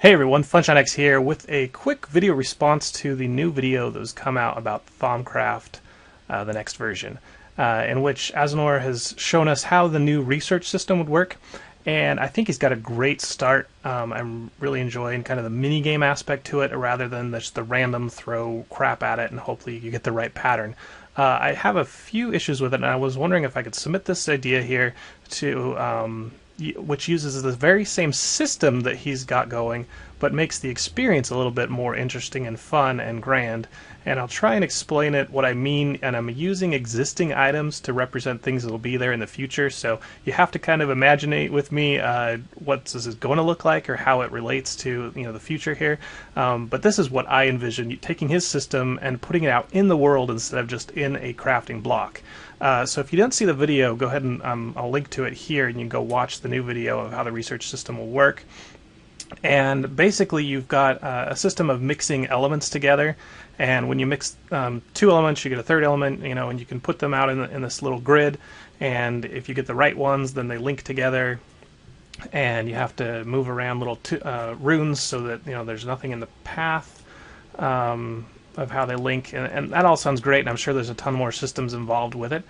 Hey everyone, FunshineX here with a quick video response to the new video that has come out about Thaumcraft, the next version, in which Azanor has shown us how the new research system would work, and I think he's got a great start. I'm really enjoying kind of the mini-game aspect to it rather than just the random throw crap at it and hopefully you get the right pattern. I have a few issues with it, and I was wondering if I could submit this idea here to which uses the very same system that he's got going, but makes the experience a little bit more interesting and fun and grand. And I'll try and explain it, what I mean, and I'm using existing items to represent things that will be there in the future, so you have to kind of imaginate with me what this is going to look like or how it relates to the future here. But this is what I envision, taking his system and putting it out in the world instead of just in a crafting block. So if you didn't see the video, go ahead and I'll link to it here, and you can go watch the new video of how the research system will work. And basically you've got a system of mixing elements together, and when you mix two elements you get a third element, and you can put them out in this little grid, and if you get the right ones then they link together, and you have to move around little runes so that there's nothing in the path of how they link, and that all sounds great, and I'm sure there's a ton more systems involved with it.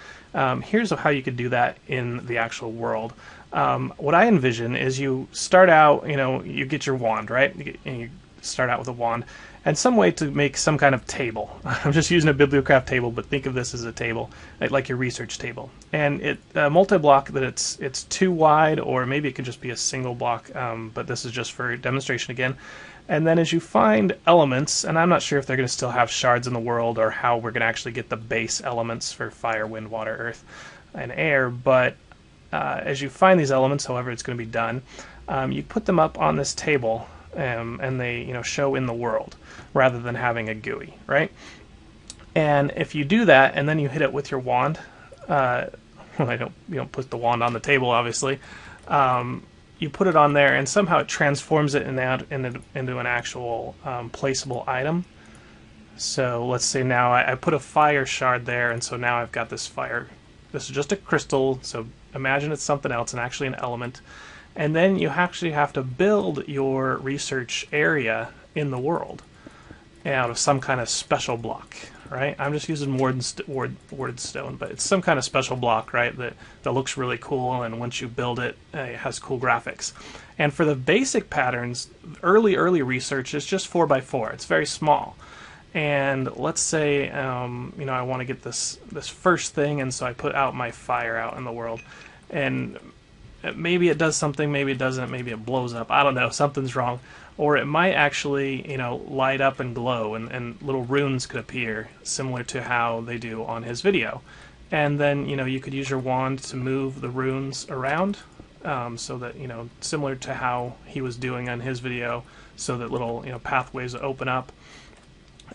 Here's how you could do that in the actual world. What I envision is you start out, you get your wand, right? You start out with a wand, and some way to make some kind of table. I'm just using a bibliocraft table, but think of this as a table, like your research table. And it multi-block that it's 2 wide, or maybe it could just be a single block, but this is just for demonstration again. And then as you find elements, and I'm not sure if they're going to still have shards in the world or how we're going to actually get the base elements for fire, wind, water, earth, and air, but as you find these elements, however it's going to be done, you put them up on this table, and they show in the world rather than having a GUI, right? And if you do that and then you hit it with your wand, well, you don't put the wand on the table, obviously. You put it on there, and somehow it transforms it into an actual placeable item. So let's say now I put a fire shard there, and so now I've got this fire. This is just a crystal, so imagine it's something else and actually an element. And then you actually have to build your research area in the world out of some kind of special block, right? I'm just using word stone, but it's some kind of special block, right, that looks really cool, and once you build it, it has cool graphics. And for the basic patterns, early research is just 4x4. It's very small. And let's say I want to get this first thing, and so I put out my fire out in the world, and maybe it does something, maybe it doesn't, maybe it blows up, I don't know, something's wrong. Or it might actually light up and glow, and little runes could appear similar to how they do on his video. And then you could use your wand to move the runes around, so that similar to how he was doing on his video, so that little pathways open up.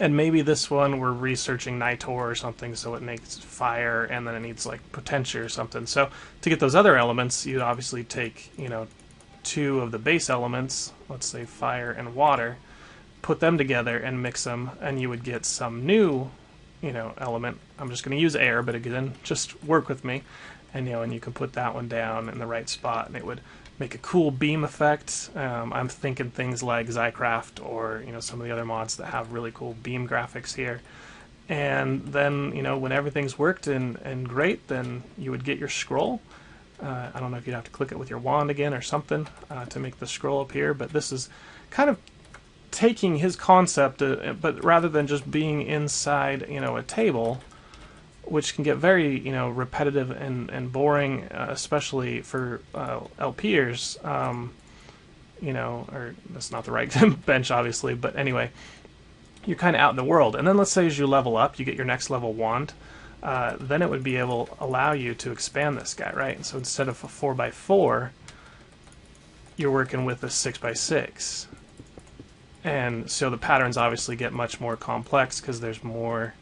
And maybe this one we're researching Nitor or something, so it makes fire, and then it needs like potentia or something. So to get those other elements, you'd obviously take 2 of the base elements, let's say fire and water, put them together and mix them, and you would get some new element. I'm just going to use air, but again, just work with me. And and you can put that one down in the right spot, and it would make a cool beam effect. I'm thinking things like Thaumcraft or some of the other mods that have really cool beam graphics here. And then when everything's worked and great, then you would get your scroll. I don't know if you'd have to click it with your wand again or something to make the scroll appear, but this is kind of taking his concept, but rather than just being inside a table, which can get very repetitive and boring, especially for LPers, or that's not the right bench obviously, but anyway, you're kind of out in the world. And then let's say as you level up, you get your next level wand, then it would be able to allow you to expand this guy, right? So instead of a 4x4, you're working with a 6x6, and so the patterns obviously get much more complex because there's more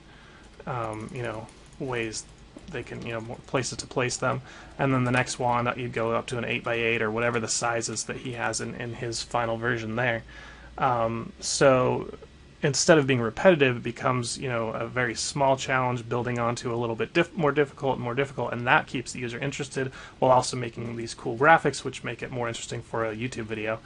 ways they can more places to place them. And then the next wand, you'd go up to an 8x8 or whatever the sizes that he has in his final version there. So instead of being repetitive, it becomes a very small challenge building onto a little bit more difficult, and that keeps the user interested while also making these cool graphics, which make it more interesting for a YouTube video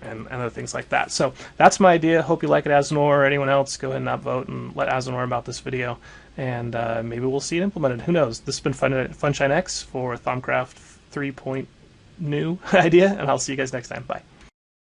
and other things like that. So that's my idea. Hope you like it, Azanor, or anyone else. Go ahead and vote and let Azanor about this video, and maybe we'll see it implemented. Who knows? This has been FunshineX for Thaumcraft 3.new idea, and I'll see you guys next time. Bye.